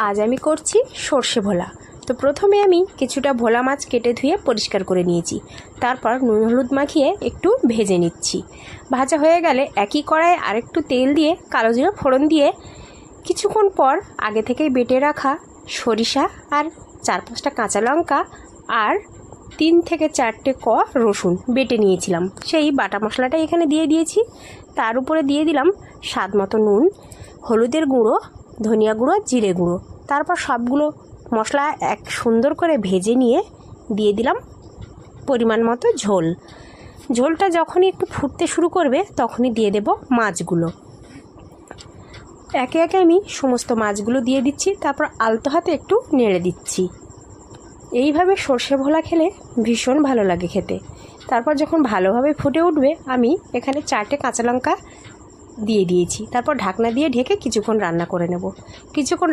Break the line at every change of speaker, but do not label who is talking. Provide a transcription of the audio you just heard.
আজ আমি করছি সর্ষে ভোলা। তো প্রথমে আমি কিছুটা ভোলা মাছ কেটে ধুয়ে পরিষ্কার করে নিয়েছি। তারপর নুন হলুদ মাখিয়ে একটু ভেজে নিচ্ছি। ভাজা হয়ে গেলে একই কড়াইয়ে আরেকটু তেল দিয়ে কালো জিরা ফোড়ন দিয়ে কিছুক্ষণ পর আগে থেকেই বেটে রাখা সরিষা আর 4-5টা কাঁচা লঙ্কা আর 3 থেকে 4টে কোয়া রসুন বেটে নিয়েছিলাম, সেই বাটা মশলাটা এখানে দিয়ে দিয়েছি। তার উপরে দিয়ে দিলাম স্বাদ মতো নুন, হলুদের গুঁড়ো, ধনিয়া গুঁড়ো, জিরে গুঁড়ো। তারপর সবগুলো মশলা এক সুন্দর করে ভেজে নিয়ে দিয়ে দিলাম পরিমাণ মতো ঝোল। ঝোলটা যখনই একটু ফুটতে শুরু করবে তখনই দিয়ে দেব মাছগুলো। একে একে আমি সমস্ত মাছগুলো দিয়ে দিচ্ছি, তারপর আলতো হাতে একটু নেড়ে দিচ্ছি। এইভাবে সর্ষে ভোলা খেলে ভীষণ ভালো লাগে খেতে। তারপর যখন ভালোভাবে ফুটে উঠবে আমি এখানে 4টে কাঁচা লঙ্কা দিয়ে দিয়েছি। তারপর ঢাকনা দিয়ে ঢেকে কিছুক্ষণ রান্না করে নেব। কিছুক্ষণ